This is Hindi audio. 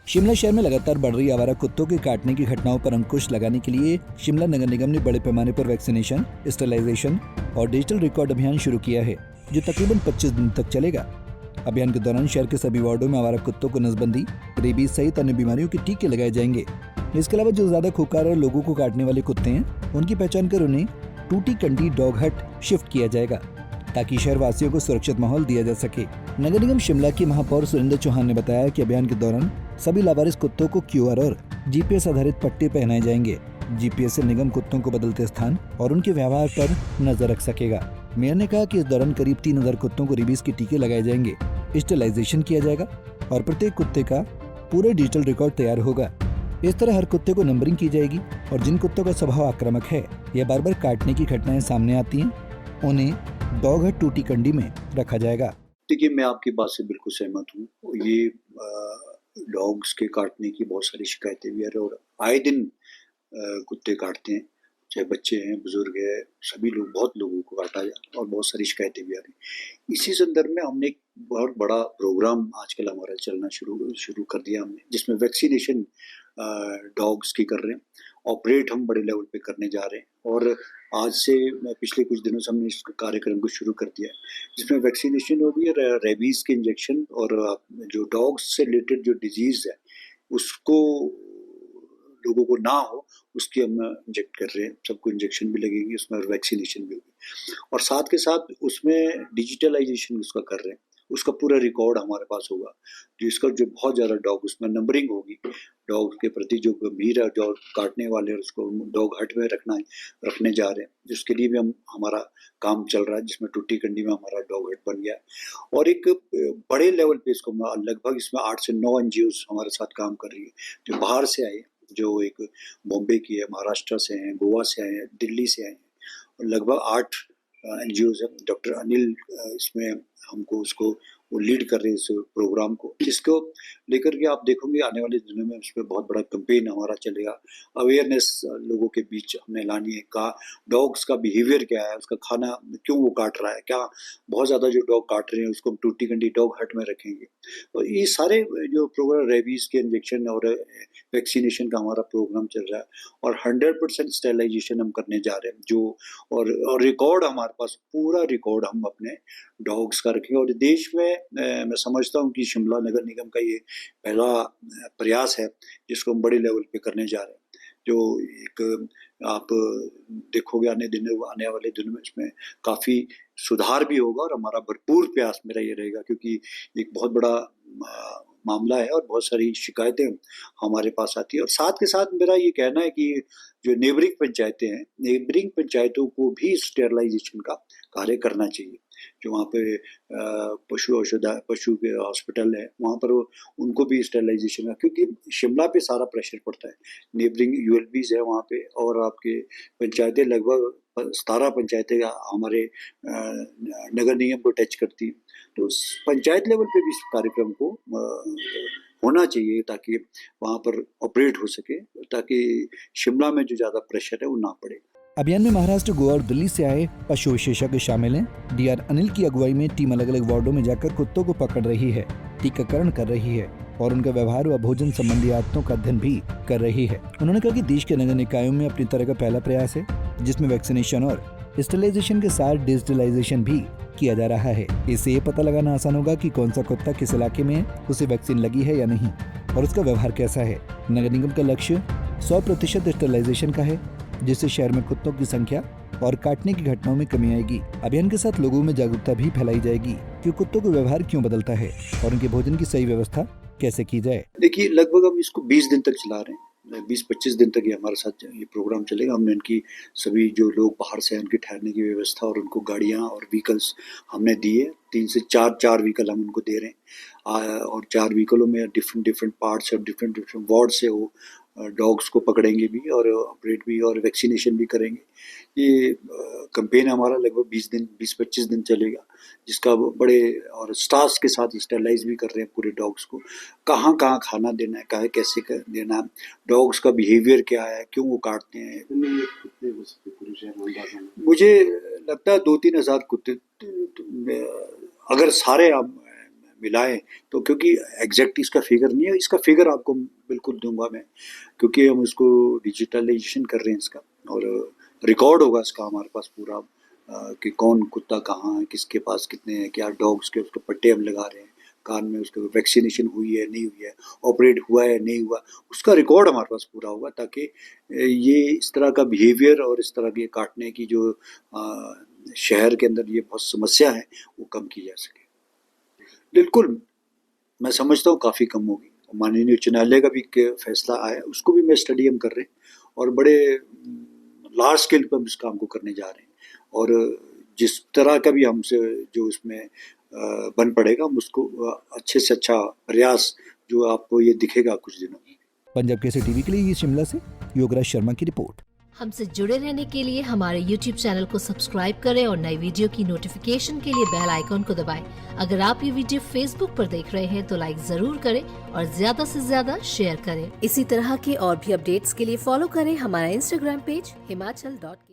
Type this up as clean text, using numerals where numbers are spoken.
शिमला शहर में लगातार बढ़ रही आवारा कुत्तों के काटने की घटनाओं पर अंकुश लगाने के लिए शिमला नगर निगम ने बड़े पैमाने पर वैक्सीनेशन, स्टरलाइजेशन और डिजिटल रिकॉर्ड अभियान शुरू किया है, जो तकरीबन 25 दिन तक चलेगा। अभियान के दौरान शहर के सभी वार्डों में आवारा कुत्तों को नसबंदी, रेबीज सहित अन्य बीमारियों के टीके लगाए जाएंगे। इसके अलावा जो ज्यादा खुखार और लोगों को काटने वाले कुत्ते हैं, उनकी पहचान कर उन्हें टूटी कंडी डॉग हट शिफ्ट किया जाएगा, ताकि शहर वासियों को सुरक्षित माहौल दिया जा सके। नगर निगम शिमला की महापौर सुरेंद्र चौहान ने बताया कि अभियान के दौरान सभी लावारिस कुत्तों को क्यूआर और जीपीएस आधारित पट्टे पहनाए जाएंगे। जीपीएस से निगम कुत्तों को बदलते स्थान और उनके व्यवहार पर नजर रख सकेगा। मेयर ने कहा कि इस दौरान करीब 3000 कुत्तों को रेबीज के टीके लगाए जाएंगे, स्टरलाइजेशन किया जाएगा और प्रत्येक कुत्ते का पूरा डिजिटल रिकॉर्ड तैयार होगा। इस तरह हर कुत्ते को नंबरिंग की जाएगी और जिन कुत्तों का स्वभाव आक्रामक है या बार बार काटने की घटनाएं सामने आती हैं, उन्हें डॉग हट टूटी कंडी में रखा जाएगा। देखिए, मैं आपकी बात से बिल्कुल सहमत हूँ। ये डॉग्स के काटने की बहुत सारी शिकायतें भी आ रही हैं और आए दिन कुत्ते काटते हैं, चाहे बच्चे हैं, बुजुर्ग है, सभी लोग, बहुत लोगों को काटा जाता है और बहुत सारी शिकायतें भी आ रही हैं। इसी संदर्भ में हमने एक बहुत बड़ा प्रोग्राम आजकल हमारा चलना शुरू कर दिया हमने, जिसमें वैक्सीनेशन डॉग्स की कर रहे हैं, ऑपरेट हम बड़े लेवल पे करने जा रहे हैं और आज से पिछले कुछ दिनों से हमने इस कार्यक्रम को शुरू कर दिया है, जिसमें वैक्सीनेशन होगी, रेबीज के इंजेक्शन और जो डॉग्स से रिलेटेड जो डिजीज है उसको लोगों को ना हो, उसकी हम इंजेक्ट कर रहे हैं। सबको इंजेक्शन भी लगेगी उसमें और वैक्सीनेशन भी होगी और साथ के साथ उसमें डिजिटलाइजेशन उसका कर रहे हैं। उसका पूरा रिकॉर्ड हमारे पास होगा, जिसका जो बहुत ज़्यादा डॉग उसमें नंबरिंग होगी, डॉग के प्रति जो गंभीर है, जो काटने वाले हैं, उसको डॉग हट में रखने जा रहे हैं, जिसके लिए भी हमारा काम चल रहा है, जिसमें टूटी कंडी में हमारा डॉग हट बन गया है और एक बड़े लेवल पे इसको लगभग इसमें 8 से 9 एनजीओज हमारे साथ काम कर रही है, जो बाहर से आए, जो एक बॉम्बे की है, महाराष्ट्र से हैं, गोवा से आए हैं, दिल्ली से आए हैं और लगभग 8 एनजीओज हैं। डॉक्टर अनिल इसमें हमको उसको वो लीड कर रहे हैं इस प्रोग्राम को, जिसको लेकर के आप देखोगे आने वाले दिनों में उसमें बहुत बड़ा कैंपेन हमारा चलेगा। अवेयरनेस लोगों के बीच हमने लानी है, का डॉग्स का बिहेवियर क्या है, उसका खाना क्यों वो काट रहा है, क्या बहुत ज़्यादा जो डॉग काट रहे हैं उसको हम टूटी कंडी डॉग हट में रखेंगे। तो ये सारे जो प्रोग्राम, रेबीज के इंजेक्शन और वैक्सीनेशन का हमारा प्रोग्राम चल रहा है और 100% स्टेरिलाइजेशन हम करने जा रहे हैं, जो और रिकॉर्ड हमारे पास, पूरा रिकॉर्ड हम अपने डॉग्स का रखेंगे और देश में मैं समझता हूँ कि शिमला नगर निगम का ये पहला प्रयास है, जिसको हम बड़े लेवल पे करने जा रहे हैं। जो एक आप देखोगे आने वाले दिनों में इसमें काफ़ी सुधार भी होगा और हमारा भरपूर प्रयास मेरा ये रहेगा, क्योंकि एक बहुत बड़ा मामला है और बहुत सारी शिकायतें हमारे पास आती है। और साथ के साथ मेरा ये कहना है कि जो नेबरिंग पंचायतें हैं, नेबरिंग पंचायतों को भी स्टेरिलाइजेशन का कार्य करना चाहिए। जो वहाँ पे पशु के हॉस्पिटल है, वहाँ पर उनको भी स्टेरिलाइजेशन है, क्योंकि शिमला पे सारा प्रेशर पड़ता है। नेबरिंग यूएलबीज है वहाँ पे और आपके पंचायतें लगभग 17 पंचायतें हमारे नगर निगम को टच करती हैं। तो पंचायत लेवल पे भी इस कार्यक्रम को होना चाहिए, ताकि वहाँ पर ऑपरेट हो सके, ताकि शिमला में जो ज़्यादा प्रेशर है वो ना पड़े। अभियान में महाराष्ट्र, गोवा और दिल्ली से आए पशु विशेषज्ञ शामिल हैं। डीआर अनिल की अगुवाई में टीम अलग अलग वार्डों में जाकर कुत्तों को पकड़ रही है, टीकाकरण कर रही है और उनका व्यवहार व भोजन संबंधी आदतों का अध्ययन भी कर रही है। उन्होंने कहा कि देश के नगर निकायों में अपनी तरह का पहला प्रयास है, जिसमें वैक्सीनेशन और स्टेरिलाइजेशन के साथ डिजिटलाइजेशन भी किया जा रहा है। इससे ये पता लगाना आसान होगा कि कौन सा कुत्ता किस इलाके में उसे वैक्सीन लगी है या नहीं और उसका व्यवहार कैसा है। नगर निगम का लक्ष्य 100% स्टेरिलाइजेशन का है, जिससे शहर में कुत्तों की संख्या और काटने की घटनाओं में कमी आएगी। अभियान के साथ लोगों में जागरूकता भी फैलाई जाएगी कि कुत्तों का व्यवहार क्यों बदलता है और उनके भोजन की सही व्यवस्था कैसे की जाए। देखिए, लगभग हम इसको 20 दिन तक चला रहे हैं, 20-25 दिन तक ये हमारे साथ ये प्रोग्राम चलेगा। हमने इनकी सभी जो लोग बाहर से उनकी ठहरने की व्यवस्था और उनको गाड़ियाँ और व्हीकल्स हमने दिए, 3 से 4 व्हीकल हम उनको दे रहे हैं और 4 व्हीकलों में डिफरेंट पार्ट्स और डिफरेंट वार्ड से वो डॉग्स को पकड़ेंगे भी और ऑपरेट भी और वैक्सीनेशन भी करेंगे। ये कैंपेन हमारा लगभग 20-25 दिन चलेगा, जिसका बड़े और स्टाफ के साथ स्टेरिलाइज भी कर रहे हैं पूरे डॉग्स को, कहाँ कहाँ खाना देना है, कहाँ कैसे देना है, डॉग्स का बिहेवियर क्या है, क्यों वो काटते हैं। मुझे लगता है 2-3 हज़ार कुत्ते, अगर सारे आप मिलाएं तो, क्योंकि एग्जैक्ट इसका फिगर नहीं है, इसका फिगर आपको बिल्कुल दूंगा मैं, क्योंकि हम इसको डिजिटलाइजेशन कर रहे हैं इसका, और रिकॉर्ड होगा इसका हमारे पास पूरा कि कौन कुत्ता कहाँ है, किसके पास कितने हैं, क्या डॉग्स के उसके पट्टे हम लगा रहे हैं, कान में उसके वैक्सीनेशन हुई है नहीं हुई है, ऑपरेट हुआ है नहीं हुआ, उसका रिकॉर्ड हमारे पास पूरा होगा, ताकि ये इस तरह का बिहेवियर और इस तरह के काटने की जो शहर के अंदर ये बहुत समस्या है वो कम की जा सके। बिल्कुल मैं समझता हूँ काफ़ी कम होगी। माननीय उच्च न्यायालय का भी फैसला आया, उसको भी मैं स्टडी हम कर रहे हैं, और बड़े लार्ज स्केल पर हम इस काम को करने जा रहे हैं, और जिस तरह का भी हमसे जो इसमें बन पड़ेगा, हम उसको अच्छे से अच्छा प्रयास जो आपको ये दिखेगा कुछ दिनों में। पंजाब केसरी टीवी के लिए ये शिमला से योगराज शर्मा की रिपोर्ट। हमसे जुड़े रहने के लिए हमारे YouTube चैनल को सब्सक्राइब करें और नई वीडियो की नोटिफिकेशन के लिए बेल आइकॉन को दबाएं। अगर आप ये वीडियो Facebook पर देख रहे हैं तो लाइक जरूर करें और ज्यादा से ज्यादा शेयर करें। इसी तरह के और भी अपडेट्स के लिए फॉलो करें हमारा Instagram पेज himachal.ke।